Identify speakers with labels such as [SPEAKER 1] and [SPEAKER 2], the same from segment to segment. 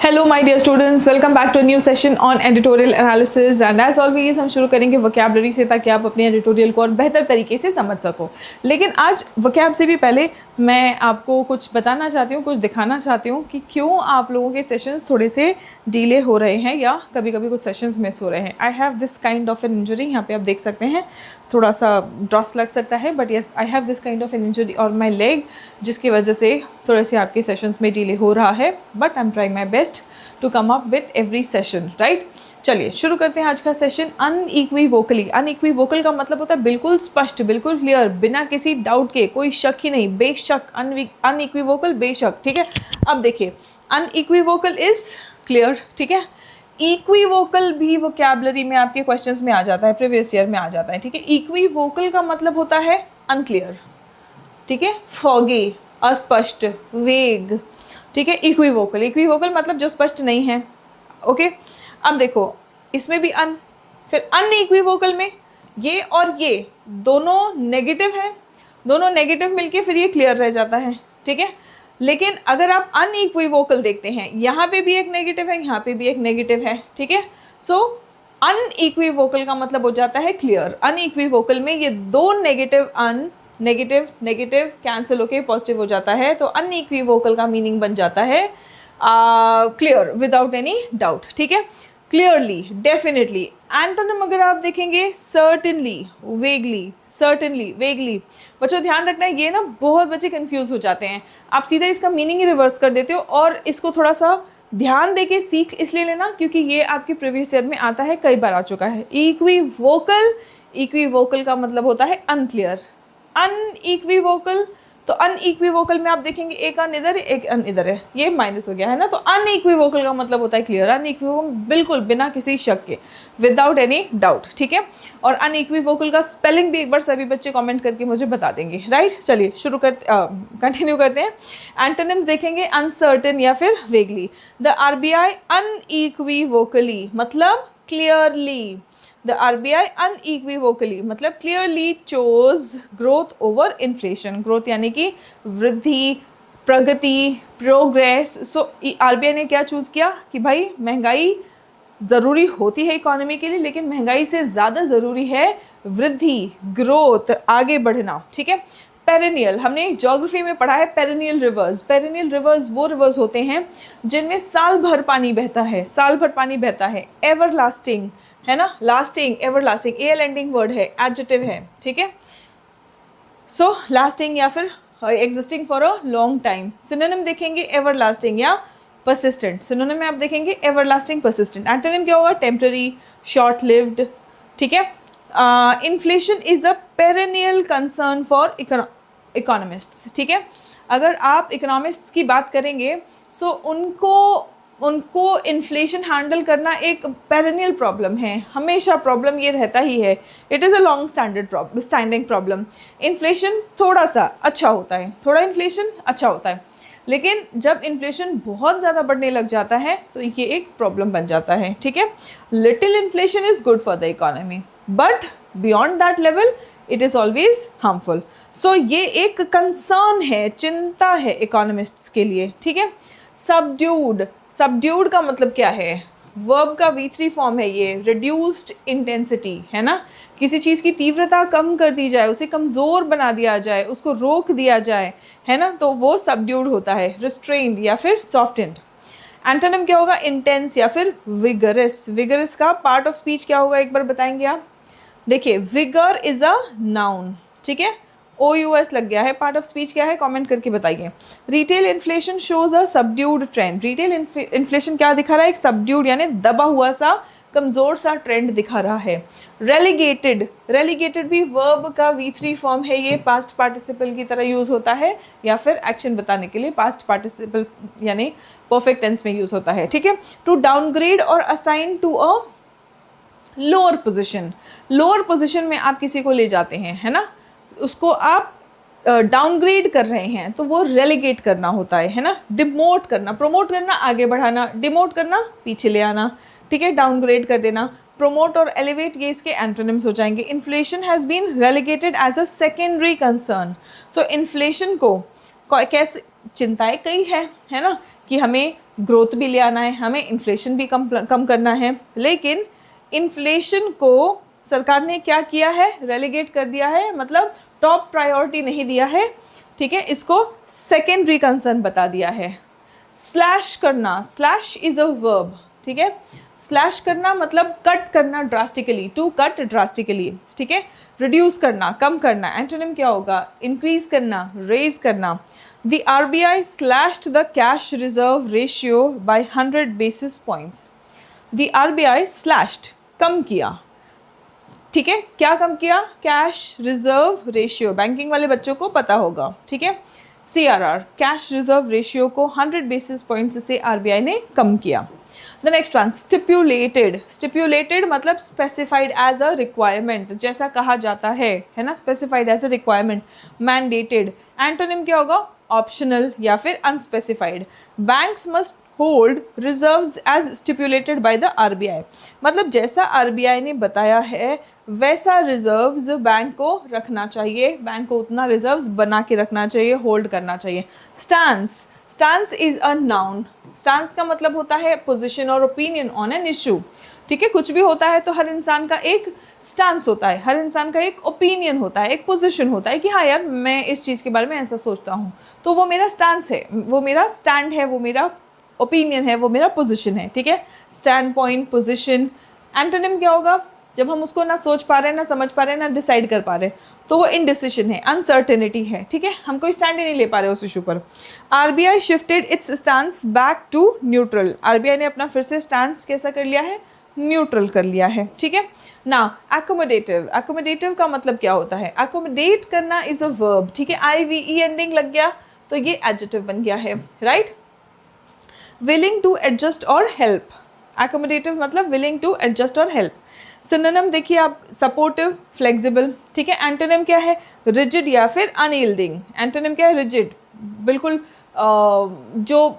[SPEAKER 1] Hello my dear students, welcome back to new session on editorial analysis and as always हम शुरू करेंगे vocabulary से ताकि आप अपने एडिटोरियल को और बेहतर तरीके से समझ सको। लेकिन आज वोकैब से भी पहले मैं आपको कुछ बताना चाहती हूँ, कुछ दिखाना चाहती हूँ कि क्यों आप लोगों के सेशंस थोड़े से डिले हो रहे हैं या कभी कभी कुछ सेशंस मिस हो रहे हैं। I have this kind of an injury, यहाँ पे आप देख सकते हैं थोड़ा सा ड्रॉस लग सकता है, but yes I have this kind of an injury और माई लेग, जिसकी वजह से थोड़े से आपके सेशंस में डिले हो रहा है, but I am trying my best to come up with every session, right. चलिए शुरू करते हैं आज का सेशन। अनइक्विवोकली, अनइक्विवोकल का मतलब होता है बिल्कुल स्पष्ट, बिल्कुल क्लियर, बिना किसी डाउट के, कोई शक ही नहीं, बेशक। अनइक्विवोकल बेशक, ठीक है। अब देखिए, अनइक्विवोकल इज क्लियर, ठीक है। इक्विवोकल भी वोकैबुलरी में आपके क्वेश्चंस में आ जाता है, प्रीवियस ईयर में आ जाता है, ठीक है। इक्विवोकल का मतलब होता है अनक्लियर, ठीक है, फॉगी, अस्पष्ट, वेग, ठीक है। इक्विवोकल, इक्विवोकल मतलब जो स्पष्ट नहीं है, ओके। अब देखो इसमें भी फिर अनइक्विवोकल में ये और ये दोनों नेगेटिव हैं, दोनों नेगेटिव मिलके फिर ये क्लियर रह जाता है, ठीक है। लेकिन अगर आप अनइक्विवोकल देखते हैं, यहाँ पे भी एक नेगेटिव है, यहाँ पे भी एक नेगेटिव है, ठीक है। सो अनइक्विवोकल का मतलब हो जाता है क्लियर। अनइक्विवोकल में ये दो नेगेटिव नेगेटिव नेगेटिव कैंसिल होके पॉजिटिव हो जाता है, तो अनइक्विवोकल का मीनिंग बन जाता है क्लियर, विदाउट एनी डाउट, ठीक है। Clearly, definitely. एंटोनिम अगर आप देखेंगे, सर्टेनली, वेगली, सर्टेनली, वेगली। बच्चों ध्यान रखना है, ये ना बहुत बच्चे कंफ्यूज हो जाते हैं, आप सीधा इसका मीनिंग ही रिवर्स कर देते हो, और इसको थोड़ा सा ध्यान देके सीख इसलिए लेना क्योंकि ये आपके प्रीवियस ईयर में आता है, कई बार आ चुका है। इक्विवोकल, इक्विवोकल का मतलब होता है अनक्लियर। अनइक्विवोकल, तो अनइक्विवोकल में आप देखेंगे एक अन इधर है, एक अन इधर है, ये माइनस हो गया है ना, तो अनइक्विवोकल का मतलब होता है क्लियर। अनइक्विवोकल बिल्कुल बिना किसी शक के, विदाउट एनी डाउट, ठीक है। और अनइक्विवोकल का स्पेलिंग भी एक बार सभी बच्चे कमेंट करके मुझे बता देंगे, राइट। चलिए शुरू करते, कंटिन्यू करते हैं। एंटोनिम्स देखेंगे, अनसर्टेन या फिर वेगली। द आरबीआई अनइक्विवोकली मतलब क्लियरली, The RBI unequivocally मतलब clearly chose growth over inflation। growth यानी कि वृद्धि, प्रगति, प्रोग्रेस। सो RBI ने क्या चूज़ किया कि भाई महंगाई ज़रूरी होती है इकोनॉमी के लिए, लेकिन महंगाई से ज़्यादा ज़रूरी है वृद्धि, ग्रोथ, आगे बढ़ना, ठीक है। पेरेनियल, हमने ज्योग्राफी में पढ़ा है पेरेनियल रिवर्स। पेरेनियल रिवर्स वो रिवर्स होते हैं जिनमें साल भर पानी बहता है, साल भर पानी बहता है। एवर लास्टिंग है ना, लास्टिंग, एवर लास्टिंग, ए एंडिंग वर्ड है, एडजेक्टिव है, ठीक है। सो लास्टिंग या फिर existing for a long time. Synonym देखेंगे एवर लास्टिंग या परसिस्टेंट। सिनोनिम में आप देखेंगे एवर लास्टिंग, परसिस्टेंट। एंटोनिम क्या होगा, टेम्पररी, शॉर्ट लिव्ड, ठीक है। Inflation is a perennial concern for economists, ठीक है। अगर आप इकोनॉमिस्ट्स की बात करेंगे सो उनको इन्फ्लेशन हैंडल करना एक पेरेनियल प्रॉब्लम है, हमेशा प्रॉब्लम ये रहता ही है। It is a long standing problem. Inflation थोड़ा सा अच्छा होता है, थोड़ा इन्फ्लेशन अच्छा होता है, लेकिन जब इन्फ्लेशन बहुत ज़्यादा बढ़ने लग जाता है तो ये एक प्रॉब्लम बन जाता है, ठीक है। Little inflation is good for the economy, but beyond that level it is always harmful. So ये एक कंसर्न है, चिंता है इकोनॉमिस्ट्स के लिए, ठीक है। सबड्यूड, सबड्यूड का मतलब क्या है, वर्ब का V3 फॉर्म है ये, रिड्यूस्ड इंटेंसिटी, है ना। किसी चीज़ की तीव्रता कम कर दी जाए, उसे कमज़ोर बना दिया जाए, उसको रोक दिया जाए, है ना, तो वो सबड्यूड होता है। रिस्ट्रेन्ड या फिर सॉफ्टेंड। एंटोनिम क्या होगा, इंटेंस या फिर विगरस। विगरस का पार्ट ऑफ स्पीच क्या होगा, एक बार बताएंगे आप। देखिए, विगर इज अ नाउन, ठीक है। OUS लग गया है, पार्ट ऑफ स्पीच क्या है, कमेंट करके बताइए। रिटेल इन्फ्लेशन शोज अ सबड्यूड ट्रेंड। रिटेल इन्फ्लेशन क्या दिखा रहा है, एक सबड्यूड यानी दबा हुआ सा, कमज़ोर सा ट्रेंड दिखा रहा है। रेलीगेटेड, रेलीगेटेड भी वर्ब का V3 फॉर्म है, ये पास्ट पार्टिसिपल की तरह यूज़ होता है या फिर एक्शन बताने के लिए पास्ट पार्टिसिपल यानी परफेक्ट टेंस में यूज़ होता है, ठीक है। टू डाउनग्रेड और assign to a lower position. Lower position में आप किसी को ले जाते हैं, है ना, उसको आप डाउनग्रेड कर रहे हैं तो वो रेलीगेट करना होता है ना। डिमोट करना, प्रोमोट करना, आगे बढ़ाना, डिमोट करना, पीछे ले आना, ठीक है। डाउनग्रेड कर देना, प्रोमोट और एलिवेट, ये इसके एंटोनिम्स हो जाएंगे। Inflation has been relegated as a secondary concern. So inflation को कैसे चिंताएं कई है ना, कि हमें ग्रोथ भी ले आना है, हमें इन्फ्लेशन भी कम करना है, लेकिन इन्फ्लेशन को सरकार ने क्या किया है, रेलीगेट कर दिया है, मतलब टॉप प्रायोरिटी नहीं दिया है, ठीक है, इसको सेकेंडरी कंसर्न बता दिया है। स्लैश करना, स्लैश इज अ वर्ब, ठीक है, स्लैश करना मतलब कट करना ड्रास्टिकली, टू कट ड्रास्टिकली, ठीक है, रिड्यूस करना, कम करना, एंटोनिम क्या होगा, इंक्रीज करना, रेज करना। The RBI slashed the cash reserve ratio by 100 basis points. The RBI slashed, कम किया, ठीक है, क्या कम किया, कैश रिजर्व रेशियो, बैंकिंग वाले बच्चों को पता होगा, ठीक है, CRR, कैश रिजर्व रेशियो को 100 बेसिस पॉइंट्स से आरबीआई ने कम किया। द नेक्स्ट वन, स्टिप्यूलेटेड, स्टिप्यूलेटेड मतलब स्पेसिफाइड एज अ रिक्वायरमेंट, जैसा कहा जाता है ना, specified as a requirement. Mandated, antonym क्या होगा, ऑप्शनल या फिर unspecified. Banks must hold reserves as stipulated by the RBI, मतलब जैसा आरबीआई ने बताया है वैसा रिजर्व्स बैंक को रखना चाहिए, बैंक को उतना रिजर्व्स बना के रखना चाहिए, होल्ड करना चाहिए। Stance, stance is a noun, stance का मतलब होता है पोजीशन और ओपिनियन ऑन एन इशू, ठीक है, कुछ भी होता है तो हर इंसान का एक स्टांस होता है, हर इंसान का एक ओपिनियन होता है, एक पोजीशन होता है कि हाँ यार मैं इस चीज़ के बारे में ऐसा सोचता हूँ, तो वो मेरा स्टांस है, वो मेरा स्टैंड है, वो मेरा ओपिनियन है, वो मेरा पोजीशन है, ठीक है, स्टैंड पॉइंट, पोजीशन। एंटोनिम क्या होगा, जब हम उसको ना सोच पा रहे हैं, ना समझ पा रहे हैं, ना डिसाइड कर पा रहे, तो वो इनडिसिशन है, अनसर्टेनिटी है, ठीक है, हम कोई स्टैंड ही नहीं ले पा रहे उस इशू पर। RBI shifted its stance back to neutral, RBI ने अपना फिर से स्टांस कैसा कर लिया है, न्यूट्रल कर लिया है, ठीक है। ना एकोमोडेटिव, एकोमोडेटिव का मतलब क्या होता है, एकोमोडेट करना इज अ वर्ब, ठीक है, IVE एंडिंग लग गया तो ये एडजेक्टिव बन गया है, राइट। विलिंग टू एडजस्ट और हेल्प, एकोमोडेटिव मतलब विलिंग टू एडजस्ट और हेल्प। सिनोनिम देखिए आप, सपोर्टिव, फ्लेक्सिबल, ठीक है। एंटोनिम क्या है, रिजिड या फिर अनयील्डिंग, एंटोनिम क्या है, रिजिड, बिल्कुल जो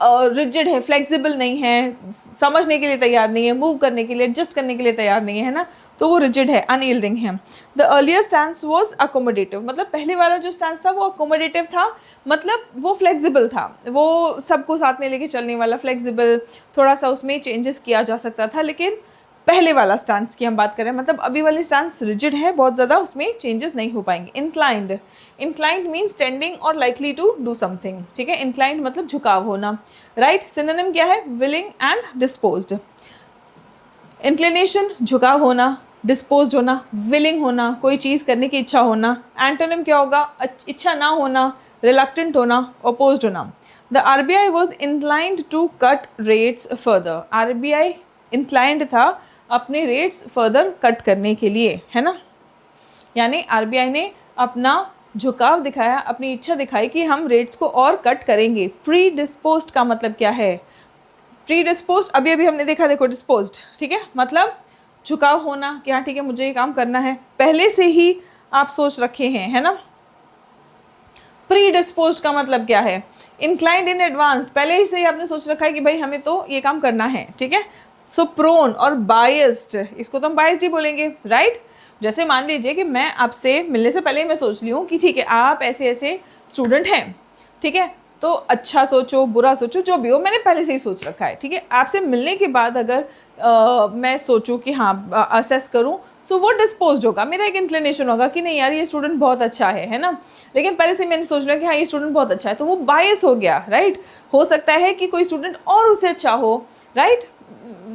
[SPEAKER 1] रिजिड है, फ्लेक्सिबल नहीं है, समझने के लिए तैयार नहीं है, मूव करने के लिए, एडजस्ट करने के लिए तैयार नहीं है ना, तो वो रिजिड है, अनयील्डिंग है। The earlier stance was accommodative, मतलब पहले वाला जो स्टांस था वो अकोमोडेटिव था, मतलब वो फ्लेक्सिबल था, वो सबको साथ में लेके चलने वाला, फ्लेक्सिबल, थोड़ा सा उसमें चेंजेस किया जा सकता था, लेकिन पहले वाला स्टांस की हम बात करें, मतलब अभी वाली स्टांस रिजिड है बहुत ज़्यादा, उसमें चेंजेस नहीं हो पाएंगे। इंक्लाइंड, इंक्लाइंड मीन्स टेंडिंग और लाइकली टू डू समथिंग, ठीक है, इंक्लाइंड मतलब झुकाव होना, राइट। सिनोनिम क्या है, विलिंग एंड डिस्पोज्ड। इंक्लिनेशन झुकाव होना, डिस्पोज्ड होना, विलिंग होना, कोई चीज़ करने की इच्छा होना। एंटोनिम क्या होगा, इच्छा ना होना, रिलक्टेंट होना, अपोज्ड होना। The RBI was inclined to cut rates further, RBI inclined था अपने रेट्स फर्दर कट करने के लिए, है ना, यानी आरबीआई ने अपना झुकाव दिखाया, अपनी इच्छा दिखाई कि हम रेट्स को और कट करेंगे। प्री डिस्पोज्ड का मतलब क्या है, प्री डिस्पोज्ड अभी अभी हमने देखा, देखो डिस्पोज्ड, ठीक है, मतलब झुकाव होना कि हाँ ठीक है मुझे ये काम करना है, पहले से ही आप सोच रखे हैं, है ना। प्री डिस्पोज्ड का मतलब क्या है, इंक्लाइंड इन एडवांस, पहले से ही आपने सोच रखा है कि भाई हमें तो ये काम करना है, ठीक है। सो प्रोन और बायस्ड, इसको तो हम बायस्ड ही बोलेंगे, राइट। जैसे मान लीजिए कि मैं आपसे मिलने से पहले ही मैं सोच ली हूँ कि ठीक है आप ऐसे ऐसे स्टूडेंट हैं, ठीक है, तो अच्छा सोचो बुरा सोचो जो भी हो, मैंने पहले से ही सोच रखा है, ठीक है। आपसे मिलने के बाद अगर मैं सोचूं कि हाँ असेस करूं, सो वो डिस्पोज्ड होगा, मेरा एक इंक्लिनेशन होगा कि नहीं यार ये स्टूडेंट बहुत अच्छा है ना, लेकिन पहले से मैंने सोच लिया कि हाँ ये स्टूडेंट बहुत अच्छा है, तो वो बायस हो गया, राइट। हो सकता है कि कोई स्टूडेंट और उससे अच्छा हो, right,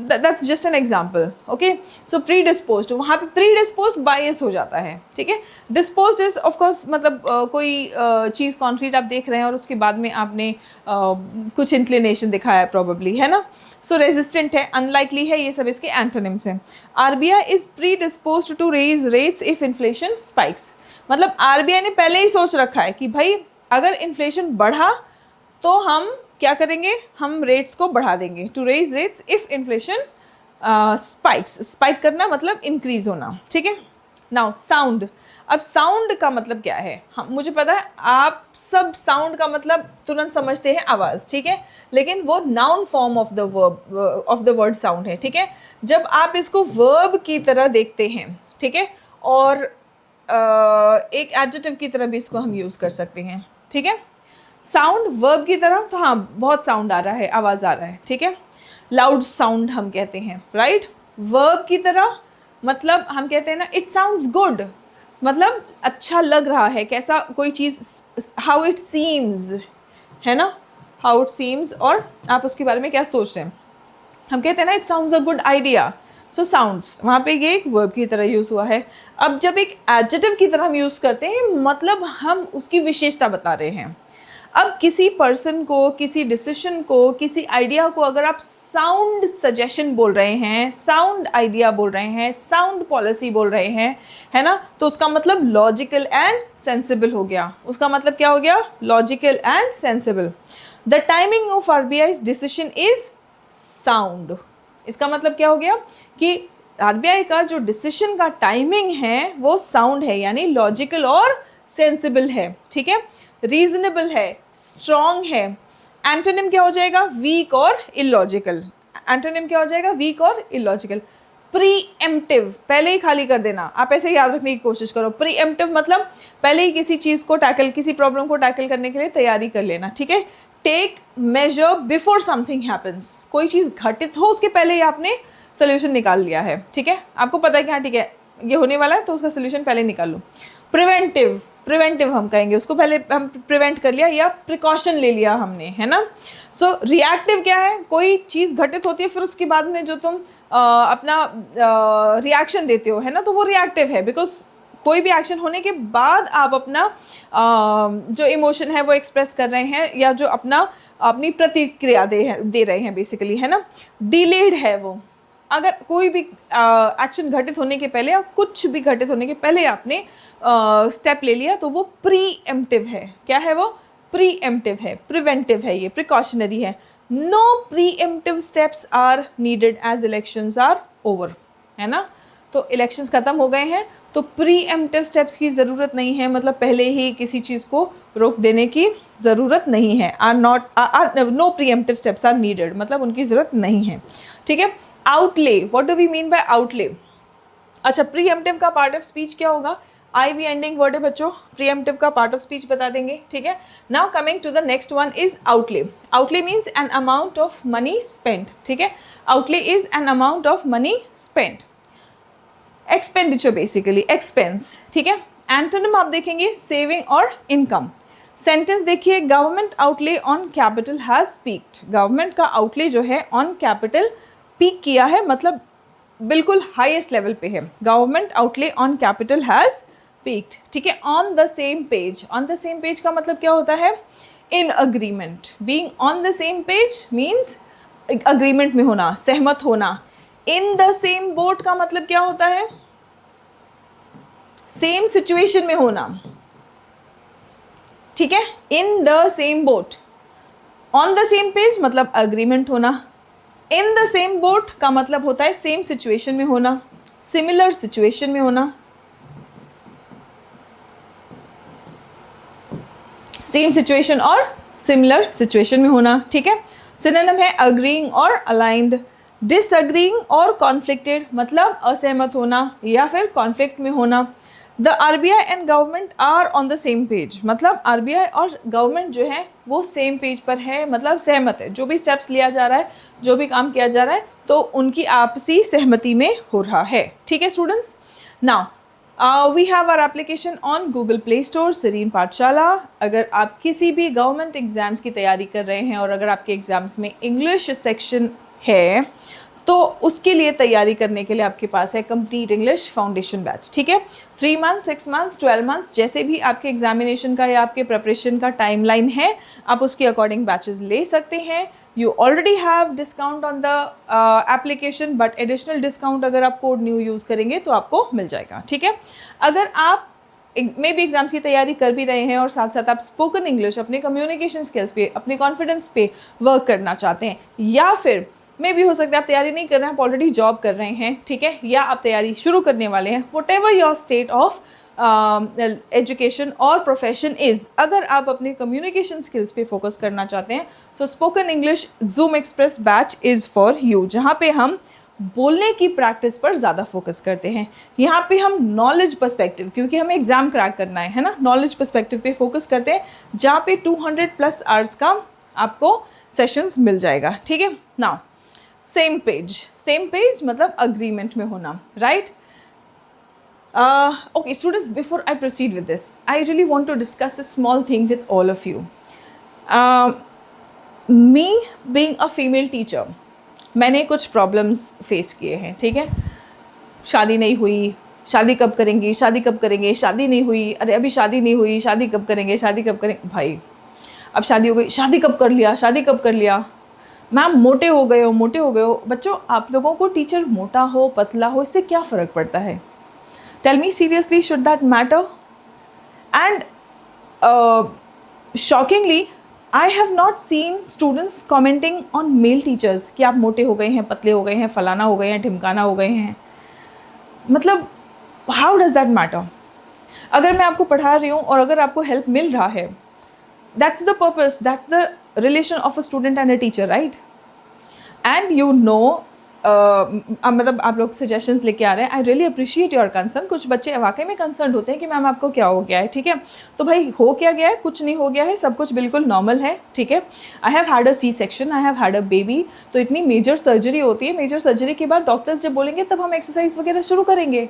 [SPEAKER 1] that's just an example, okay। so predisposed, वहाँ पे predisposed bias हो जाता है, ठीक है। disposed is of course मतलब कोई चीज़ कॉन्क्रीट आप देख रहे हैं और उसके बाद में आपने कुछ इंक्लिनेशन दिखाया है probably, है ना। so resistant है, unlikely है, ये सब इसके antonyms हैं। RBI is predisposed to raise rates if inflation spikes, मतलब RBI ने पहले ही सोच रखा है कि भाई अगर इन्फ्लेशन बढ़ा तो हम क्या करेंगे, हम रेट्स को बढ़ा देंगे। To raise rates if inflation spikes, spike करना मतलब इंक्रीज होना, ठीक है। नाउ साउंड, अब साउंड का मतलब क्या है, हम मुझे पता है आप सब साउंड का मतलब तुरंत समझते हैं आवाज़, ठीक है, लेकिन वो noun form of the verb of the word sound है, ठीक है। जब आप इसको वर्ब की तरह देखते हैं, ठीक है, और एक एडजेक्टिव की तरह भी इसको हम यूज़ कर सकते हैं, ठीक है। साउंड वर्ब की तरह, तो हाँ बहुत साउंड आ रहा है, आवाज़ आ रहा है, ठीक है, लाउड साउंड हम कहते हैं, राइट। वर्ब की तरह मतलब हम कहते हैं ना इट साउंड्स गुड, मतलब अच्छा लग रहा है, कैसा कोई चीज़, हाउ इट सीम्स, है ना, हाउ इट सीम्स, और आप उसके बारे में क्या सोच रहे हैं, हम कहते हैं ना it sounds a good idea. So sounds वहाँ पे ये एक वर्ब की तरह यूज़ हुआ है। अब जब एक एडजेक्टिव की तरह हम यूज़ करते हैं, मतलब हम उसकी विशेषता बता रहे हैं। अब किसी पर्सन को, किसी डिसीजन को, किसी आइडिया को अगर आप साउंड सजेशन बोल रहे हैं, साउंड आइडिया बोल रहे हैं, साउंड पॉलिसी बोल रहे हैं, है ना, तो उसका मतलब लॉजिकल एंड सेंसिबल हो गया। उसका मतलब क्या हो गया? Logical and sensible. The timing of RBI's decision is sound. इसका मतलब क्या हो गया कि आरबीआई का जो डिसीजन का टाइमिंग है वो साउंड है, यानी लॉजिकल और सेंसिबल है, ठीक है, रीजनेबल है, स्ट्रॉन्ग है। एंटोनिम क्या हो जाएगा? वीक और इलॉजिकल। एंटोनिम क्या हो जाएगा? वीक और इलॉजिकल। प्रीएम्प्टिव, पहले ही खाली कर देना, आप ऐसे याद रखने की कोशिश करो। प्रीएम्प्टिव मतलब पहले ही किसी चीज़ को टैकल, किसी प्रॉब्लम को टैकल करने के लिए तैयारी कर लेना, ठीक है। Take measure before something happens, कोई चीज़ घटित हो उसके पहले ही आपने सोल्यूशन निकाल लिया है, ठीक है, आपको पता है कि हाँ ठीक है ये होने वाला है तो उसका सोल्यूशन पहले निकाल लो। प्रिवेंटिव, प्रिवेंटिव हम कहेंगे उसको, पहले हम प्रिवेंट कर लिया या प्रिकॉशन ले लिया हमने, है ना। सो रिएक्टिव क्या है? कोई चीज़ घटित होती है फिर उसके बाद में जो तुम अपना रिएक्शन देते हो, है ना, तो वो रिएक्टिव है। बिकॉज कोई भी एक्शन होने के बाद आप अपना जो इमोशन है वो एक्सप्रेस कर रहे हैं, या जो अपनी प्रतिक्रिया दे रहे हैं बेसिकली, है ना। डिलेड है वो, अगर कोई भी एक्शन घटित होने के पहले या कुछ भी घटित होने के पहले आपने स्टेप ले लिया तो वो प्रीएम्प्टिव है। क्या है वो? प्रीएम्प्टिव है, प्रिवेंटिव है, ये प्रिकॉशनरी है। No preemptive steps are needed as elections are over, है ना। तो इलेक्शंस खत्म हो गए हैं तो प्रीएम्प्टिव स्टेप्स की ज़रूरत नहीं है, मतलब पहले ही किसी चीज़ को रोक देने की ज़रूरत नहीं है। No preemptive steps are needed, मतलब उनकी ज़रूरत नहीं है, ठीक है। Outlay, what do we mean by outlay? अच्छा, प्रीएम्प्टिव का पार्ट ऑफ स्पीच क्या होगा? आई वी एंडिंग वर्ड है बच्चों, प्रीएम्प्टिव का पार्ट ऑफ स्पीच बता देंगे, ठीक है। Now coming to the next one is outlay. Outlay means an amount of money spent, ठीक है। Outlay is an amount of money spent. Expenditure basically expense, ठीक है। एंटोनिम आप देखेंगे सेविंग और इनकम। सेंटेंस देखिए, government outlay on capital has peaked. Government का outlay जो है ऑन कैपिटल पीक किया है, मतलब बिल्कुल हाईएस्ट लेवल पे है। Government outlay on capital has peaked, ठीक है। On the same page, on the same page का मतलब क्या होता है? In agreement. Being on the same page means agreement में होना, सहमत होना। इन द सेम बोट का मतलब क्या होता है? सेम सिचुएशन में होना, ठीक है। In the same boat, on the same page मतलब अग्रीमेंट होना। इन द सेम बोट का मतलब होता है सेम सिचुएशन में होना, सिमिलर सिचुएशन में होना, सेम सिचुएशन और सिमिलर सिचुएशन में होना, ठीक है। सिनोनिम है अग्रीइंग और अलाइंड। डिसअग्रीइंग और कॉन्फ्लिक्टेड मतलब असहमत होना या फिर कॉन्फ्लिक्ट में होना। The RBI and government are on the same page, मतलब आरबीआई और गवर्नमेंट जो है वो सेम पेज पर है, मतलब सहमत है। जो भी स्टेप्स लिया जा रहा है, जो भी काम किया जा रहा है, तो उनकी आपसी सहमति में हो रहा है, ठीक है students. Now we have our application on Google Play Store, Serene Pathshala. अगर आप किसी भी गवर्नमेंट एग्जाम्स की तैयारी कर रहे हैं और अगर आपके एग्जाम्स में इंग्लिश सेक्शन है तो उसके लिए तैयारी करने के लिए आपके पास है कंप्लीट इंग्लिश फाउंडेशन बैच, ठीक है। 3 मंथ्स, 6 मंथ्स, 12 मंथ्स, जैसे भी आपके एग्जामिनेशन का या आपके प्रिपरेशन का टाइमलाइन है, आप उसके अकॉर्डिंग बैचेस ले सकते हैं। You already have discount on the application, but additional discount अगर आप कोड न्यू यूज़ करेंगे तो आपको मिल जाएगा, ठीक है। अगर आप मे भी एग्जाम्स की तैयारी कर भी रहे हैं और साथ साथ आप स्पोकन इंग्लिश, अपने कम्युनिकेशन स्किल्स पे, अपने कॉन्फिडेंस पे वर्क करना चाहते हैं, या फिर मे भी हो सकता है आप तैयारी नहीं कर रहे हैं, आप ऑलरेडी जॉब कर रहे हैं, ठीक है, या आप तैयारी शुरू करने वाले हैं, what ever your state of education और प्रोफेशन इज़, अगर आप अपने कम्युनिकेशन स्किल्स पे फोकस करना चाहते हैं, so spoken English Zoom express batch is for you, जहाँ पे हम बोलने की प्रैक्टिस पर ज़्यादा फोकस करते हैं। यहाँ पे हम नॉलेज पर्सपेक्टिव, क्योंकि हमें एग्ज़ाम क्रैक करना है ना, नॉलेज पर्सपेक्टिव पे फोकस करते हैं, जहाँ पे 200+ आवर्स का आपको सेशंस मिल जाएगा। ठीक है ना, सेम पेज मतलब अग्रीमेंट में होना, right. Okay, students, before I proceed with this, I really want to discuss a small thing with all of you. Me being a female teacher, मैंने कुछ प्रॉब्लम्स फेस किए हैं। ठीक है, शादी नहीं हुई, शादी कब करेंगी, शादी कब करेंगे, शादी नहीं हुई, अरे अभी शादी नहीं हुई, शादी कब करेंगे, शादी कब करेंगे, भाई अब शादी हो गई, शादी कब कर लिया, शादी कब कर लिया, मैम मोटे हो गए हो, मोटे हो गए हो। बच्चों, आप लोगों को टीचर मोटा हो पतला हो इससे क्या फ़र्क पड़ता है? Tell me seriously, should that matter? And shockingly I have not seen students commenting on male teachers कि आप मोटे हो गए हैं, पतले हो गए हैं, फलाना हो गए हैं, ढिमकाना हो गए हैं। मतलब हाउ डज़ दैट मैटर? अगर मैं आपको पढ़ा रही हूँ और अगर आपको हेल्प मिल रहा है, that's the purpose, that's the relation of a student and a teacher, right. And you know, मतलब आप लोग सजेशंस लेके आ रहे हैं, I really appreciate your concern. कुछ बच्चे वाकई में कंसर्न होते हैं कि मैम आपको क्या हो गया है। ठीक है, तो भाई हो क्या गया है? कुछ नहीं हो गया है, सब कुछ बिल्कुल नॉर्मल है। ठीक है, I have had a C-section, I have had a baby, तो इतनी मेजर सर्जरी होती है। मेजर सर्जरी के बाद डॉक्टर्स जब बोलेंगे तब हम एक्सरसाइज वगैरह शुरू करेंगे।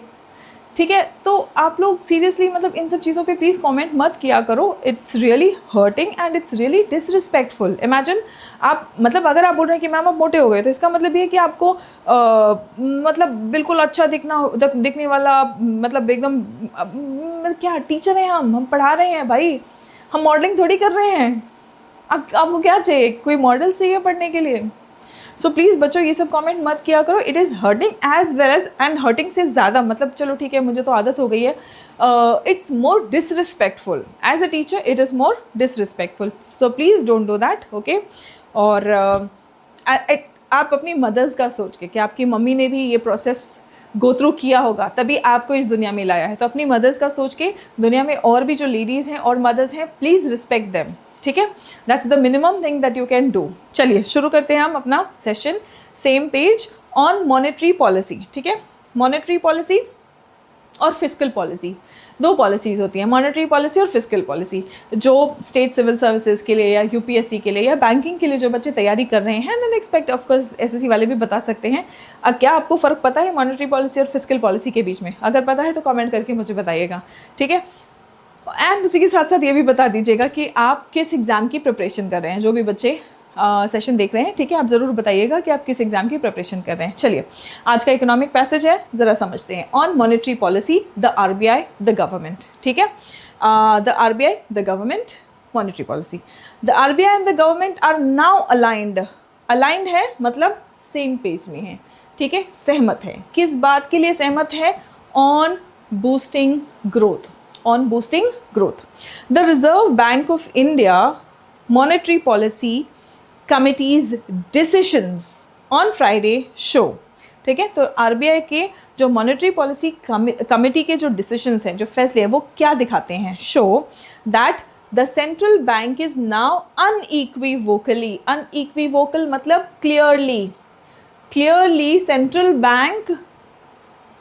[SPEAKER 1] ठीक है, तो आप लोग सीरियसली मतलब इन सब चीज़ों पे प्लीज़ कमेंट मत किया करो। It's really hurting and it's really disrespectful. Imagine आप, मतलब अगर आप बोल रहे हैं कि मैम आप मोटे हो गए, तो इसका मतलब ये है कि आपको मतलब बिल्कुल अच्छा दिखने वाला, मतलब एकदम क्या टीचर हैं हम पढ़ा रहे हैं भाई, हम मॉडलिंग थोड़ी कर रहे हैं। आपको क्या चाहिए? कोई मॉडल चाहिए पढ़ने के लिए? सो प्लीज़ बच्चों ये सब कमेंट मत किया करो। It is hurting as well as, and hurting से ज़्यादा, मतलब चलो ठीक है मुझे तो आदत हो गई है, it's more disrespectful as a teacher, it is more disrespectful. So please don't do that, okay. और आप अपनी मदर्स का सोच के कि आपकी मम्मी ने भी ये प्रोसेस गो थ्रू किया होगा तभी आपको इस दुनिया में लाया है, तो अपनी मदर्स का सोच के दुनिया में और भी जो लेडीज़ हैं और मदर्स हैं, प्लीज़ रिस्पेक्ट देम। ठीक है, that's the minimum thing that you can do. चलिए शुरू करते हैं हम अपना session. Same page on monetary policy. ठीक है, मॉनेटरी पॉलिसी और फिस्कल पॉलिसी, दो पॉलिसीज़ होती हैं, मॉनेटरी पॉलिसी और फिस्कल पॉलिसी। जो स्टेट सिविल सर्विसेज के लिए या UPSC के लिए या बैंकिंग के लिए जो बच्चे तैयारी कर रहे हैं, एंड एक्सपेक्ट ऑफकोर्स SSC वाले भी बता सकते हैं। क्या आपको फ़र्क पता है मॉनेटरी पॉलिसी और फिस्कल पॉलिसी के बीच में? अगर पता है तो कमेंट करके मुझे बताइएगा। ठीक है, एंड उसी के साथ साथ ये भी बता दीजिएगा कि आप किस एग्ज़ाम की प्रिपरेशन कर रहे हैं। जो भी बच्चे सेशन देख रहे हैं, ठीक है, आप ज़रूर बताइएगा कि आप किस एग्ज़ाम की प्रिपरेशन कर रहे हैं। चलिए आज का इकोनॉमिक पैसेज है, ज़रा समझते हैं। On monetary policy, the RBI the government. ठीक है, the RBI the government, monetary policy. The RBI and the government are now aligned. Aligned है मतलब सेम पेज में है। ठीक है, सहमत है। किस बात के लिए सहमत है? On boosting growth, on boosting growth. The Reserve Bank of India Monetary Policy Committee's decisions on Friday show. ठीक है, तो RBI के जो मॉनेटरी पॉलिसी कमेटी के जो डिसीजंस हैं, जो फैसले हैं, वो क्या दिखाते हैं? Show that the central bank is now unequivocally, unequivocal मतलब क्लियरली सेंट्रल बैंक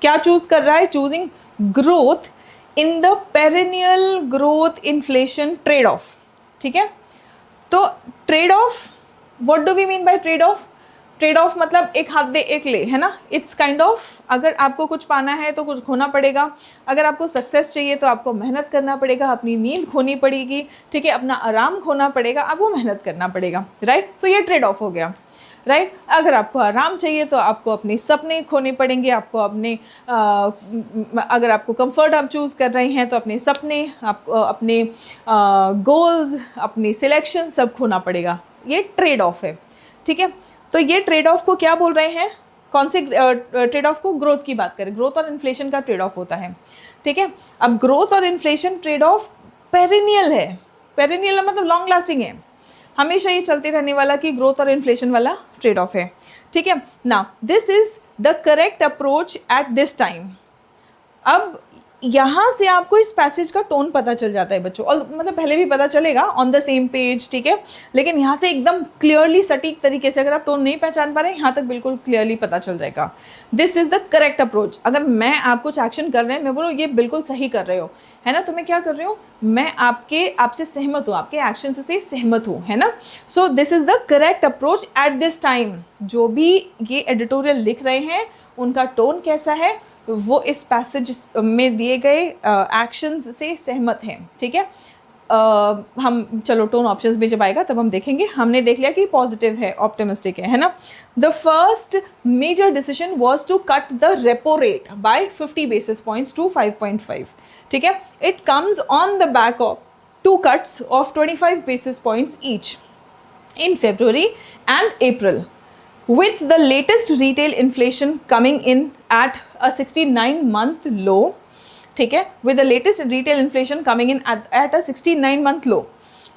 [SPEAKER 1] क्या चूज कर रहा है? Choosing growth in the perennial growth inflation trade off. ठीक है, तो trade off, what do we mean by trade off? Trade off मतलब एक हाथ दे एक ले, है ना। इट्स काइंड ऑफ, अगर आपको कुछ पाना है तो कुछ खोना पड़ेगा, अगर आपको सक्सेस चाहिए तो आपको मेहनत करना पड़ेगा, अपनी नींद खोनी पड़ेगी, ठीक है, अपना आराम खोना पड़ेगा, आपको मेहनत करना पड़ेगा, राइट। सो ये ट्रेड ऑफ हो गया, राइट। अगर आपको आराम चाहिए तो आपको अपने सपने खोने पड़ेंगे, आपको अपने अगर आपको कंफर्ट आप चूज़ कर रहे हैं तो अपने सपने, आपको अपने गोल्स, अपनी सिलेक्शन सब खोना पड़ेगा। ये ट्रेड ऑफ है। ठीक है, तो ये ट्रेड ऑफ को क्या बोल रहे हैं? कौन से ट्रेड ऑफ को? ग्रोथ की बात करें, ग्रोथ और इन्फ्लेशन का ट्रेड ऑफ होता है। ठीक है, अब ग्रोथ और इन्फ्लेशन ट्रेड ऑफ पेरिनियल है। पेरिनियल मतलब लॉन्ग लास्टिंग है, हमेशा ये चलते रहने वाला कि ग्रोथ और इन्फ्लेशन वाला ट्रेड ऑफ है। ठीक है ना, this is the correct approach at this time. अब यहाँ से आपको इस पैसेज का टोन पता चल जाता है बच्चों, और मतलब पहले भी पता चलेगा ऑन द सेम पेज, ठीक है, लेकिन यहाँ से एकदम क्लियरली सटीक तरीके से अगर आप टोन नहीं पहचान पा रहे हैं, यहाँ तक बिल्कुल क्लियरली पता चल जाएगा। This is the correct approach. अगर मैं आप कुछ एक्शन कर रहे हैं, मैं बोलूँ ये बिल्कुल सही कर रहे हो, है ना, तो मैं क्या कर रही हूँ, मैं आपसे सहमत हूँ, आपके एक्शन से सहमत हूँ, है ना। So this is the correct approach at this time. जो भी ये एडिटोरियल लिख रहे हैं उनका टोन कैसा है, वो इस पैसेज में दिए गए एक्शंस से सहमत हैं, ठीक है। हम चलो टोन ऑप्शंस में जब आएगा तब हम देखेंगे। हमने देख लिया कि पॉजिटिव है, ऑप्टिमिस्टिक है ना। The first major decision was to cut the repo rate by 50 basis points to 5.5, ठीक है। It comes on the back of 2 cuts of 25 basis points each in February and April, with the latest retail inflation coming in at a 69-month low, ठीक है, with the latest retail inflation coming in at a 69-month low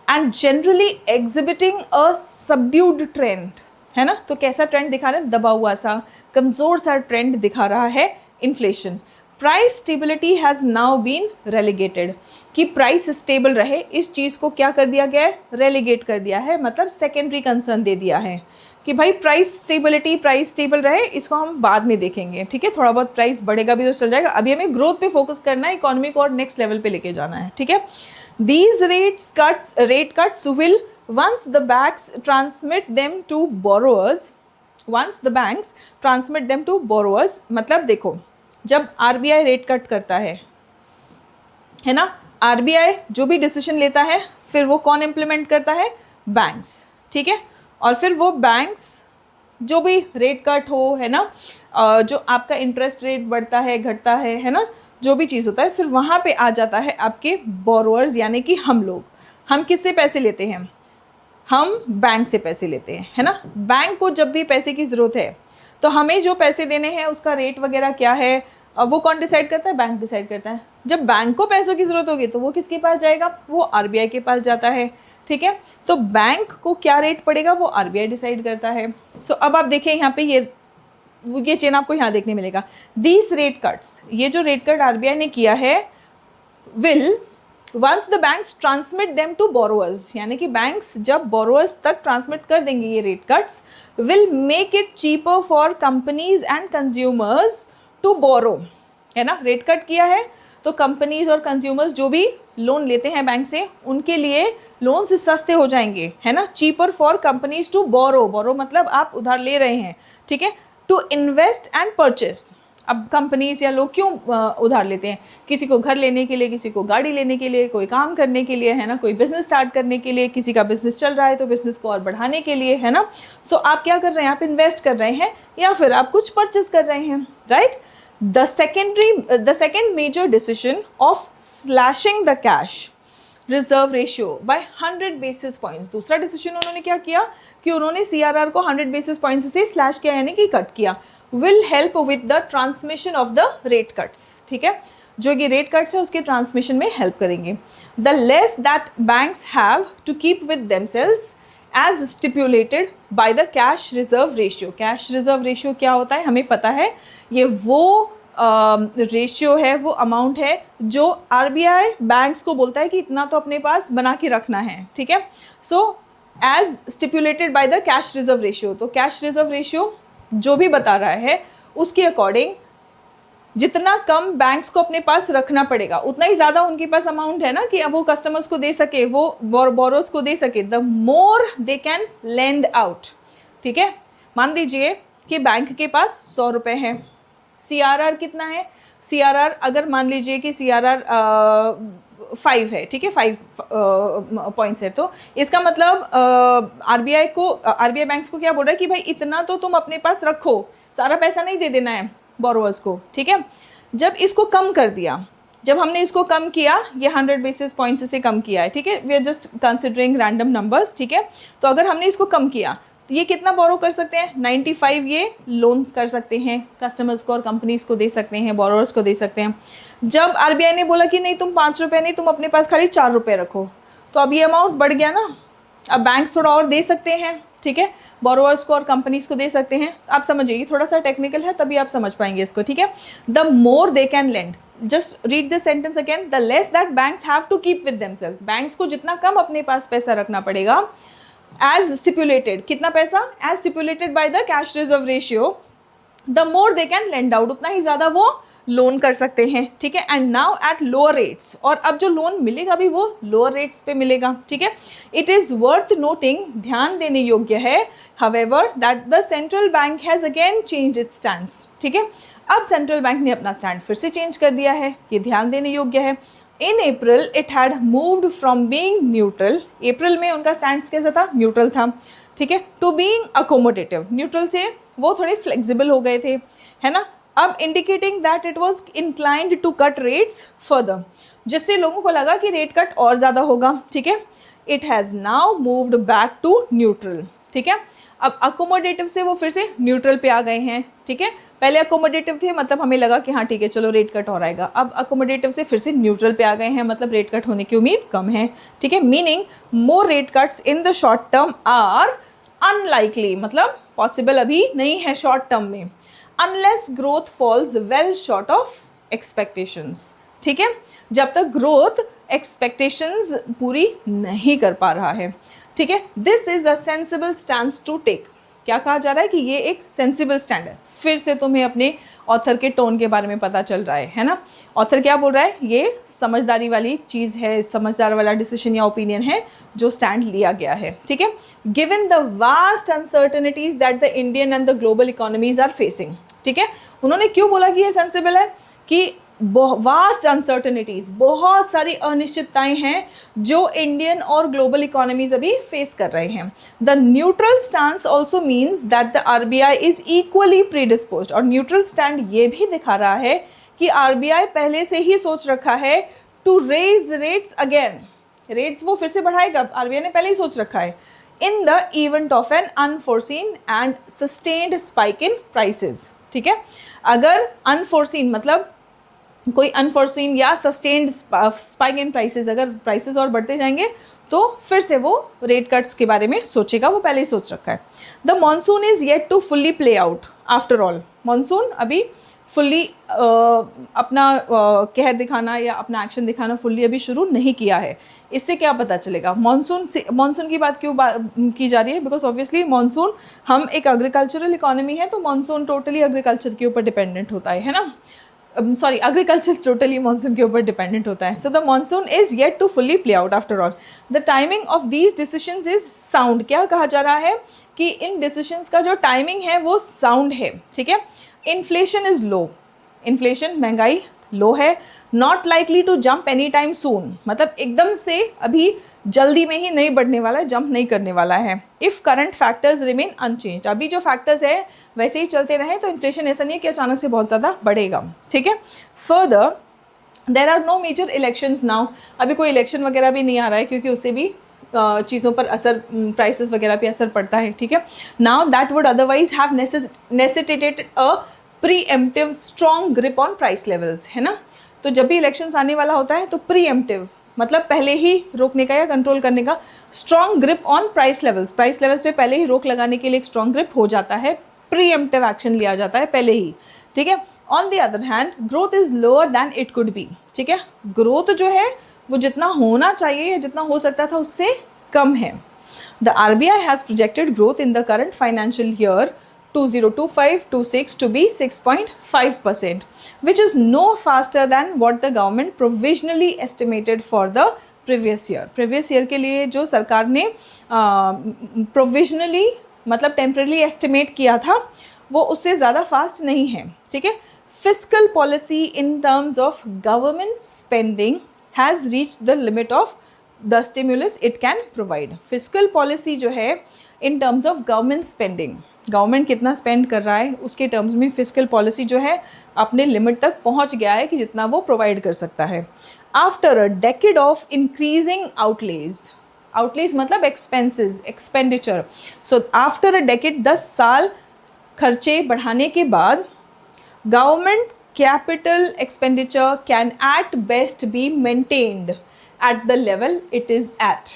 [SPEAKER 1] and generally exhibiting a subdued trend, है ना। तो कैसा trend दिखा रहे हैं, दबा हुआ सा, कमज़ोर सा ट्रेंड दिखा रहा है inflation. Price stability has now been relegated, कि प्राइस स्टेबल रहे, इस चीज़ को क्या कर दिया गया है, रेलीगेट कर दिया है, मतलब सेकेंडरी कंसर्न दे दिया है कि भाई प्राइस स्टेबल रहे, इसको हम बाद में देखेंगे, ठीक है। थोड़ा बहुत प्राइस बढ़ेगा भी तो चल जाएगा, अभी हमें ग्रोथ पे फोकस करना है, इकोनॉमी को और नेक्स्ट लेवल पे लेके जाना है, ठीक है। These rate cuts will once the banks transmit them to borrowers, मतलब देखो जब आरबीआई रेट कट करता है ना, आरबीआई जो भी डिसीजन लेता है फिर वो कौन इम्प्लीमेंट करता है, बैंक्स, ठीक है। और फिर वो बैंक्स जो भी रेट कट हो, है ना, जो आपका इंटरेस्ट रेट बढ़ता है घटता है ना, जो भी चीज़ होता है, फिर वहाँ पे आ जाता है आपके बोरोअर्स, यानी कि हम लोग। हम किससे पैसे लेते हैं, हम बैंक से पैसे लेते हैं, है ना। बैंक को जब भी पैसे की ज़रूरत है तो हमें जो पैसे देने हैं उसका रेट वगैरह क्या है, वो कौन डिसाइड करता है, बैंक डिसाइड करता है। जब बैंक को पैसों की ज़रूरत होगी तो वो किसके पास जाएगा, वो आरबीआई के पास जाता है, ठीक है। तो बैंक को क्या रेट पड़ेगा वो आरबीआई डिसाइड करता है। सो अब आप देखें यहाँ पे ये चेन आपको यहाँ देखने मिलेगा। दीज रेट कट्स, ये जो रेट कट आरबीआई ने किया है, will once the banks transmit them to borrowers, यानी कि बैंक्स जब बोरोअर्स तक ट्रांसमिट कर देंगे ये rate cuts, will make it cheaper for companies and consumers to borrow, है ना। रेट कट किया है तो कंपनीज और कंज्यूमर्स जो भी लोन लेते हैं बैंक से, उनके लिए लोन्स सस्ते हो जाएंगे, है ना। Cheaper for companies to borrow मतलब आप उधार ले रहे हैं, ठीक है, टू इन्वेस्ट एंड परचेस। अब कंपनीज या लोग क्यों उधार लेते हैं, किसी को घर लेने के लिए, किसी को गाड़ी लेने के लिए, कोई काम करने के लिए, है ना, कोई बिजनेस स्टार्ट करने के लिए, किसी का बिजनेस चल रहा है तो बिजनेस को और बढ़ाने के लिए, है ना। सो आप क्या कर रहे हैं, आप इन्वेस्ट कर रहे हैं या फिर आप कुछ परचेस कर रहे हैं, right. The second major decision of slashing the cash reserve ratio by 100 basis points, दूसरा डिसीजन उन्होंने क्या किया कि उन्होंने CRR को 100 बेसिस पॉइंट्स से स्लैश किया, यानी कि कट किया। Will help with the transmission of the rate cuts, ठीक है, जो ये रेट कट्स है उसके ट्रांसमिशन में हेल्प करेंगे। The less that banks have to keep with themselves as stipulated by the cash reserve ratio. Cash reserve ratio क्या होता है हमें पता है, ये वो रेशियो है, वो अमाउंट है जो आरबीआई बैंक्स को बोलता है कि इतना तो अपने पास बना के रखना है, ठीक है। So as stipulated by the cash reserve ratio, तो कैश रिजर्व रेशियो जो भी बता रहा है उसके अकॉर्डिंग जितना कम बैंक्स को अपने पास रखना पड़ेगा उतना ही ज़्यादा उनके पास अमाउंट है ना कि अब वो कस्टमर्स को दे सके, वो बोरोस को दे सके, the more they can lend out, ठीक है। मान लीजिए कि बैंक के पास 100 रुपये है, CRR कितना है, CRR अगर मान लीजिए कि CRR 5 है, ठीक है, 5 पॉइंट्स है, तो इसका मतलब आरबीआई बैंक्स को क्या बोल रहा है कि भाई इतना तो तुम अपने पास रखो, सारा पैसा नहीं दे देना है बोरोवर्स को, ठीक है। जब इसको कम कर दिया, जब हमने इसको कम किया, ये 100 बेसिस पॉइंट्स से कम किया है, ठीक है, we are just considering random numbers, ठीक है। तो अगर हमने इसको कम किया तो ये कितना बोरो कर सकते हैं, 95 ये लोन कर सकते हैं, कस्टमर्स को और कंपनीज को दे सकते हैं, बोरोवर्स को दे सकते हैं। जब आरबीआई ने बोला कि नहीं तुम 5 रुपये नहीं, तुम अपने पास खाली 4 रुपये रखो, तो अब ये अमाउंट बढ़ गया ना, अब बैंक्स थोड़ा और दे सकते हैं, ठीक है, बोरोवर्स को और कंपनीज को दे सकते हैं। आप समझिए, ये थोड़ा सा टेक्निकल है तभी आप समझ पाएंगे इसको, ठीक है। The more they can lend, just read this sentence again, the less that banks have to keep with themselves, banks को जितना कम अपने पास पैसा रखना पड़ेगा, एज स्टिपुलेटेड, कितना पैसा, as stipulated by the cash reserve ratio, the more they can lend out, उतना ही ज़्यादा वो लोन कर सकते हैं, ठीक है। And now at lower rates, और अब जो लोन मिलेगा भी वो लोअर रेट्स पे मिलेगा, ठीक है। इट इज़ वर्थ नोटिंग, ध्यान देने योग्य है, however that the central bank has again change it's stands, ठीक है। अब सेंट्रल बैंक ने अपना स्टैंड फिर से चेंज कर दिया है, ये ध्यान देने योग्य है। In April it had moved from being neutral, अप्रैल में उनका स्टैंड कैसा था, न्यूट्रल था, ठीक है, टू बीइंग अकोमोडेटिव, न्यूट्रल से वो थोड़े फ्लेक्सिबल हो गए थे, है ना। अब indicating that it was inclined to cut rates further, जिससे लोगों को लगा कि रेट कट और ज़्यादा होगा, ठीक है। It has now moved back to neutral, ठीक है। अब अकोमोडेटिव से वो फिर से न्यूट्रल पे आ गए हैं, ठीक है। पहले अकोमोडेटिव थे, मतलब हमें लगा कि हाँ ठीक है चलो रेट कट हो आएगा, अब अकोमोडेटिव से फिर से न्यूट्रल पे आ गए हैं, मतलब रेट कट होने की उम्मीद कम है, ठीक है। Meaning more rate cuts in the short term are unlikely, मतलब पॉसिबल अभी नहीं है शॉर्ट टर्म में, unless growth falls well short of expectations, ठीक है, जब तक ग्रोथ एक्सपेक्टेशंस पूरी नहीं कर पा रहा है, ठीक है। This is a sensible stand to take, क्या कहा जा रहा है कि ये एक सेंसिबल स्टैंड है। फिर से तुम्हें अपने ऑथर के टोन के बारे में पता चल रहा है ना। ऑथर क्या बोल रहा है, ये समझदारी वाली चीज़ है, समझदार वाला डिसीजन या ओपिनियन है जो स्टैंड लिया गया है, ठीक है। Given the vast uncertainties that the Indian and the global economies are facing, ठीक है। उन्होंने क्यों बोला कि ये सेंसिबल है, कि वास्ट अनसर्टनिटीज़, बहुत सारी अनिश्चितताएं हैं जो इंडियन और ग्लोबल इकोनॉमीज अभी फेस कर रहे हैं। The neutral stand also means that the RBI is equally predisposed, और न्यूट्रल स्टैंड ये भी दिखा रहा है कि आरबीआई पहले से ही सोच रखा है to raise rates again, rates वो फिर से बढ़ाएगा, आरबीआई ने पहले ही सोच रखा है, in the event of an unforeseen and sustained spike in prices, ठीक है। अगर अनफोर्सीन मतलब कोई अनफोर्सीन या सस्टेन्ड स्पाइक इन प्राइसेस, अगर प्राइसेस और बढ़ते जाएंगे तो फिर से वो रेट कट्स के बारे में सोचेगा, वो पहले ही सोच रखा है। The monsoon is yet to fully play out after all, monsoon अभी फुल्ली अपना कहर दिखाना या अपना एक्शन दिखाना फुल्ली अभी शुरू नहीं किया है। इससे क्या पता चलेगा, मॉनसून की बात क्यों की जा रही है, बिकॉज ऑब्वियसली मॉनसून, हम एक एग्रीकल्चरल इकोनॉमी है तो मॉनसून टोटली एग्रीकल्चर के ऊपर डिपेंडेंट होता है ना, सॉरी एग्रीकल्चर टोटली मानसून के ऊपर डिपेंडेंट होता है। So the monsoon is yet to fully play out after all, the timing of these decisions is sound, क्या कहा जा रहा है कि इन डिसीजंस का जो टाइमिंग है वो साउंड है, ठीक है। इन्फ्लेशन इज लो, इन्फ्लेशन महंगाई लो है, not likely to jump any time soon, मतलब एकदम से अभी जल्दी में ही नहीं बढ़ने वाला है, जंप नहीं करने वाला है। If current factors remain unchanged, अभी जो फैक्टर्स है वैसे ही चलते रहे तो इन्फ्लेशन ऐसा नहीं है कि अचानक से बहुत ज़्यादा बढ़ेगा, ठीक है। Further there are no major elections now, अभी कोई इलेक्शन वगैरह भी नहीं आ रहा है क्योंकि उससे भी चीज़ों पर असर, प्राइसेस वगैरह पे असर पड़ता है, ठीक है। Now that would otherwise have necessitated a pre-emptive strong grip on price levels, है ना। तो जब भी इलेक्शंस आने वाला होता है तो प्रीएम्प्टिव मतलब पहले ही रोकने का या कंट्रोल करने का, strong grip on price levels, price levels पे पहले ही रोक लगाने के लिए एक स्ट्रॉन्ग ग्रिप हो जाता है, प्रीएम्प्टिव एक्शन लिया जाता है पहले ही, ठीक है। On the other hand growth is lower than it could be, ठीक है, ग्रोथ जो है वो जितना होना चाहिए या जितना हो सकता था उससे कम है। The RBI has projected growth in the current financial year 2025-26 to be 6.5%, which is no faster than what the government provisionally estimated for the previous year. Previous year के लिए जो सरकार ने provisionally मतलब temporarily estimate किया था वो उससे ज़्यादा fast नहीं है, ठीक है। Fiscal policy in terms of government spending has reached the limit of the stimulus it can provide. Fiscal policy जो है in terms of government spending, government कितना स्पेंड कर रहा है उसके टर्म्स में फिस्कल पॉलिसी जो है अपने लिमिट तक पहुंच गया है कि जितना वो प्रोवाइड कर सकता है। After a decade of increasing outlays मतलब expenses, expenditure, so after a decade 10 साल खर्चे बढ़ाने के बाद government capital expenditure can at best be maintained at the level it is at,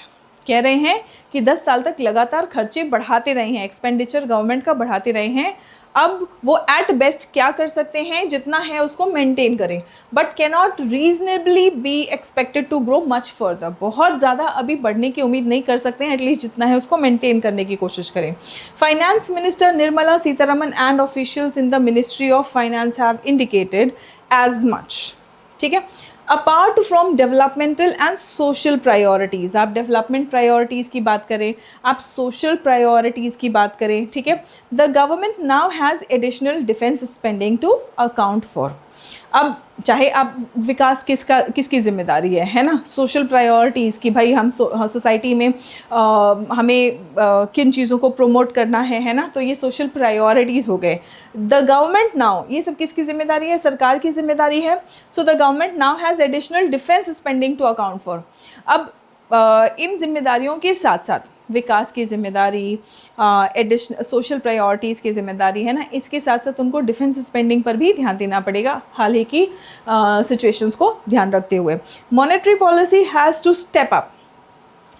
[SPEAKER 1] कह रहे हैं कि 10 साल तक लगातार खर्चे बढ़ाते रहे हैं, एक्सपेंडिचर गवर्नमेंट का बढ़ाते रहे हैं। अब वो एट बेस्ट क्या कर सकते हैं, जितना है उसको मेंटेन करें, but can not reasonably be expected to grow much further. बहुत ज़्यादा अभी बढ़ने की उम्मीद नहीं कर सकते हैं, एटलीस्ट जितना है उसको मेंटेन करने की कोशिश करें। Finance minister Nirmala Sitharaman and officials in the ministry of finance have indicated as much. ठीक है, अपार्ट फ्रॉम डेवलपमेंटल एंड सोशल प्रायोरिटीज़, आप डेवलपमेंट प्रायोरिटीज़ की बात करें, आप सोशल प्रायोरिटीज़ की बात करें, ठीक है, the government now has additional defence spending to account for. अब चाहे आप विकास किसकी जिम्मेदारी है ना, सोशल प्रायोरिटीज़ की, भाई हम सोसाइटी में हमें किन चीज़ों को प्रमोट करना है ना, तो ये सोशल प्रायोरिटीज़ हो गए। द गवर्नमेंट नाउ, ये सब किसकी जिम्मेदारी है, सरकार की जिम्मेदारी है। So the government now has additional defence spending to account for. अब इन जिम्मेदारियों के साथ साथ विकास की जिम्मेदारी, एडिशनल सोशल प्रायोरिटीज़ की जिम्मेदारी है ना, इसके साथ साथ उनको डिफेंस स्पेंडिंग पर भी ध्यान देना पड़ेगा, हाल ही की सिचुएशंस को ध्यान रखते हुए। Monetary policy has to step up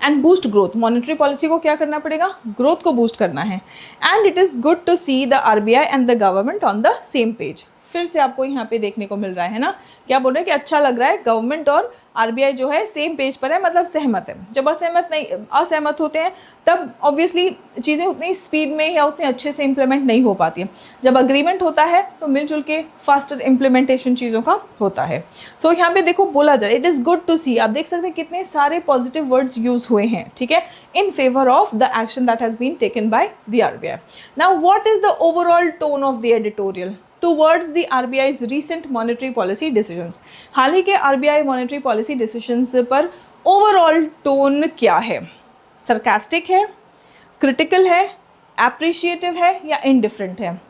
[SPEAKER 1] and boost growth. Monetary policy को क्या करना पड़ेगा, ग्रोथ को बूस्ट करना है। And it is good to see the RBI and the government on the same page. फिर से आपको यहाँ पे देखने को मिल रहा है ना, क्या बोल रहे हैं कि अच्छा लग रहा है, गवर्नमेंट और आरबीआई जो है सेम पेज पर है, मतलब सहमत है। जब असहमत होते हैं तब ऑब्वियसली चीज़ें उतनी स्पीड में या उतने अच्छे से इम्प्लीमेंट नहीं हो पाती है। जब अग्रीमेंट होता है तो मिलजुल के फास्टर इम्प्लीमेंटेशन चीज़ों का होता है। सो यहाँ पे देखो बोला जाए, इट इज़ गुड टू सी, आप देख सकते हैं कितने सारे पॉजिटिव वर्ड्स यूज हुए हैं, ठीक है, in favour of the action that has been taken by the RBI. Now what is the overall tone of the editorial towards the RBI's recent monetary policy decisions? हाल ही के RBI monetary policy decisions पर overall tone क्या है? Sarcastic है, critical है, appreciative है या इनडिफरेंट है?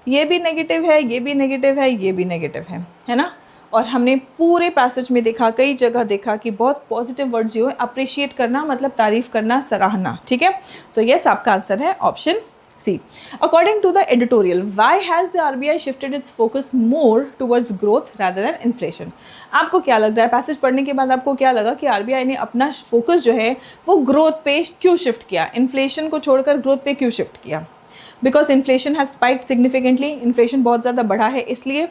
[SPEAKER 1] ये भी नेगेटिव है, ये भी नेगेटिव है, ये भी नेगेटिव है ना। और हमने पूरे पैसेज में देखा, कई जगह देखा कि बहुत पॉजिटिव वर्ड्स जो है, अप्रिशिएट करना मतलब तारीफ करना, सराहना, ठीक है। सो यस, आपका आंसर है option C. According to the editorial, why has the RBI shifted its focus more towards growth rather than inflation? आपको क्या लग रहा है, पैसेज पढ़ने के बाद आपको क्या लगा कि आरबीआई ने अपना फोकस जो है वो ग्रोथ पे क्यों शिफ्ट किया, इन्फ्लेशन को छोड़कर ग्रोथ पे क्यों शिफ्ट किया? Because inflation has spiked significantly, inflation बहुत ज़्यादा बढ़ा है इसलिए,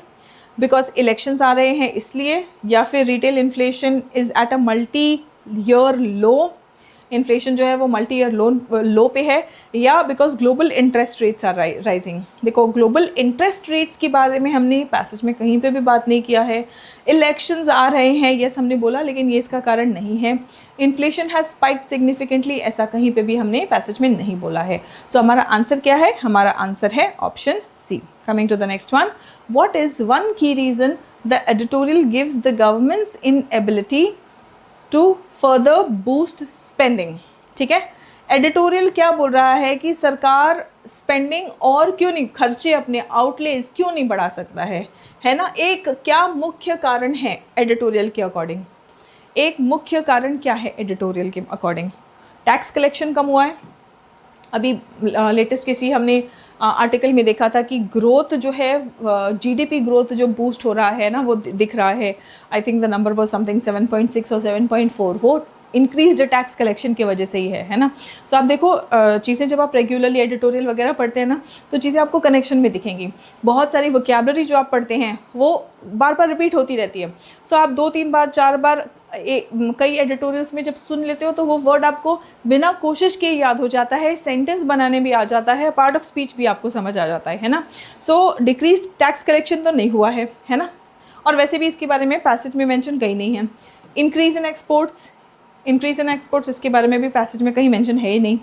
[SPEAKER 1] बिकॉज इलेक्शंस आ रहे हैं इसलिए, या फिर retail inflation is at a multi year low, inflation जो है वो मल्टी ईयर लो पे है, या because global interest rates are rising. देखो, ग्लोबल इंटरेस्ट रेट्स के बारे में हमने पैसेज में कहीं पे भी बात नहीं किया है। इलेक्शंस आ रहे हैं, यस हमने बोला, लेकिन ये इसका कारण नहीं है। इन्फ्लेशन हैज़ स्पाइक्ड सिग्निफिकेंटली, ऐसा कहीं पे भी हमने पैसेज में नहीं बोला है। सो हमारा आंसर क्या है, हमारा आंसर है option C. Coming to the next one, what is one key reason the editorial gives the government's inability to further boost spending? ठीक है, एडिटोरियल क्या बोल रहा है कि सरकार स्पेंडिंग और क्यों नहीं, खर्चे अपने आउटलेज क्यों नहीं बढ़ा सकता है ना। एक क्या मुख्य कारण है एडिटोरियल के अकॉर्डिंग, एक मुख्य कारण क्या है एडिटोरियल के अकॉर्डिंग? टैक्स कलेक्शन कम हुआ है। अभी लेटेस्ट किसी हमने आर्टिकल में देखा था कि ग्रोथ जो है, जीडीपी ग्रोथ जो बूस्ट हो रहा है ना, वो दिख रहा है। आई थिंक द नंबर वो समथिंग 7.6 और 7.4, वो इंक्रीज्ड टैक्स कलेक्शन की वजह से ही है ना। सो आप देखो, चीज़ें जब आप रेगुलरली एडिटोरियल वगैरह पढ़ते हैं ना, तो चीज़ें आपको कनेक्शन में दिखेंगी। बहुत सारी वोकैबुलरी जो आप पढ़ते हैं वो बार बार रिपीट होती रहती है। सो आप 2-3 बार 4 बार कई एडिटोरियल्स में जब सुन लेते हो तो वो वर्ड आपको बिना कोशिश के याद हो जाता है, सेंटेंस बनाने भी आ जाता है, पार्ट ऑफ स्पीच भी आपको समझ आ जाता है ना। सो डिक्रीज टैक्स कलेक्शन तो नहीं हुआ है ना, और वैसे भी इसके बारे में पैसेज में मेंशन कहीं नहीं है। इंक्रीज इन एक्सपोर्ट्स इसके बारे में भी पैसेज में कहीं मेंशन है ही नहीं,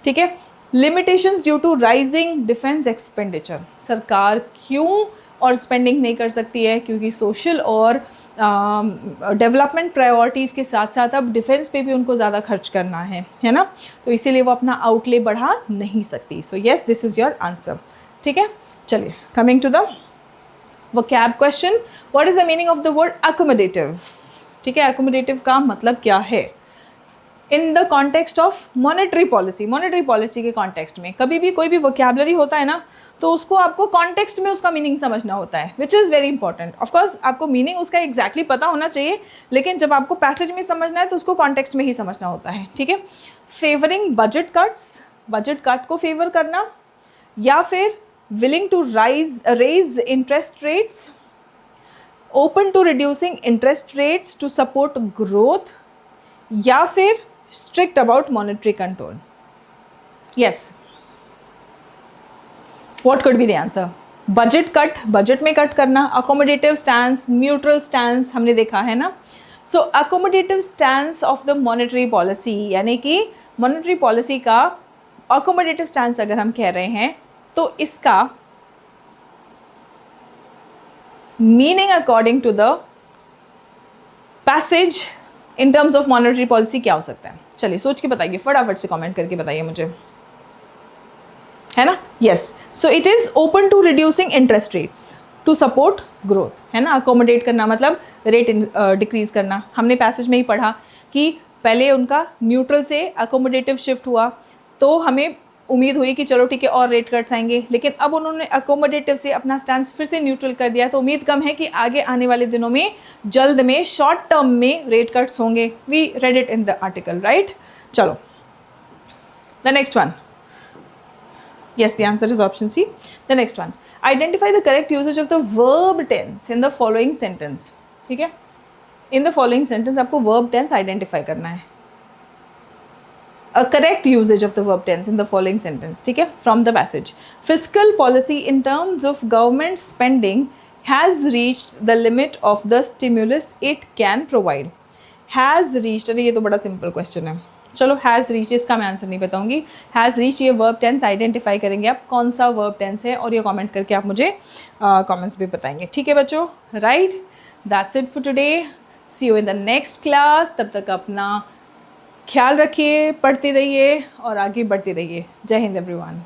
[SPEAKER 1] ठीक है। Limitations due to rising defence expenditure, सरकार क्यों और स्पेंडिंग नहीं कर सकती है, क्योंकि सोशल और डेवलपमेंट प्रायोरिटीज़ के साथ साथ अब डिफेंस पे भी उनको ज़्यादा खर्च करना है ना, तो इसीलिए वो अपना आउटले बढ़ा नहीं सकती। So yes, this is your answer, ठीक है। चलिए, coming to the vocab question, what is the meaning of the word accommodative? ठीक है, अकोमोडेटिव का मतलब क्या है? In the context of monetary policy के कॉन्टेक्स्ट में कभी भी कोई भी वोकैबुलरी होता है ना, तो उसको आपको कॉन्टेक्स्ट में उसका मीनिंग समझना होता है, which is very important. Of course आपको मीनिंग उसका एग्जैक्टली पता होना चाहिए, लेकिन जब आपको पैसेज में समझना है तो उसको कॉन्टेक्स्ट में ही समझना होता है, ठीक है। Favouring budget cuts, budget cut को फेवर करना, या फिर willing to raise interest rates, open to reducing interest rates to support growth, या फिर strict about monetary control. Yes, what could be the answer? Budget cut, budget में cut करना, accommodative stance, neutral stance हमने देखा है ना। So accommodative stance of the monetary policy, यानी कि मॉनेटरी पॉलिसी का अकोमोडेटिव स्टैंस अगर हम कह रहे हैं तो इसका meaning according to the passage in terms of monetary policy क्या हो सकता है? चलिए सोच के बताइए, फटाफट से कमेंट करके बताइए मुझे, है ना। Yes, so it is open to reducing interest rates to support growth, है ना। अकोमोडेट करना मतलब रेट डिक्रीज करना। हमने पैसेज में ही पढ़ा कि पहले उनका न्यूट्रल से अकोमोडेटिव शिफ्ट हुआ, तो हमें उम्मीद हुई कि चलो ठीक है और रेट कट्स आएंगे, लेकिन अब उन्होंने अकोमोडेटिव से अपना स्टैंस फिर से न्यूट्रल कर दिया, तो उम्मीद कम है कि आगे आने वाले दिनों में जल्द में शॉर्ट टर्म में रेट कट्स होंगे। We read it in the article, right. चलो the next one. Yes, the answer is option C. The next one. Identify the correct usage of the verb tense in the following sentence. ठीक है, in the following sentence आपको verb tense identify करना है. A correct usage of the verb tense in the following sentence. ठीक है, from the passage. Fiscal policy in terms of government spending has reached the limit of the stimulus it can provide. Has reached, अरे ये तो बड़ा simple question है. चलो has reach, इसका मैं आंसर नहीं बताऊंगी। हैज़ रीच ये वर्ब टेंस आइडेंटिफाई करेंगे आप कौन सा वर्ब टेंस है, और ये कमेंट करके आप मुझे कमेंट्स भी बताएंगे, ठीक है बच्चों, right. That's it for today, see you in the next class. तब तक अपना ख्याल रखिए, पढ़ते रहिए और आगे बढ़ते रहिए। जय हिंद एवरीवन।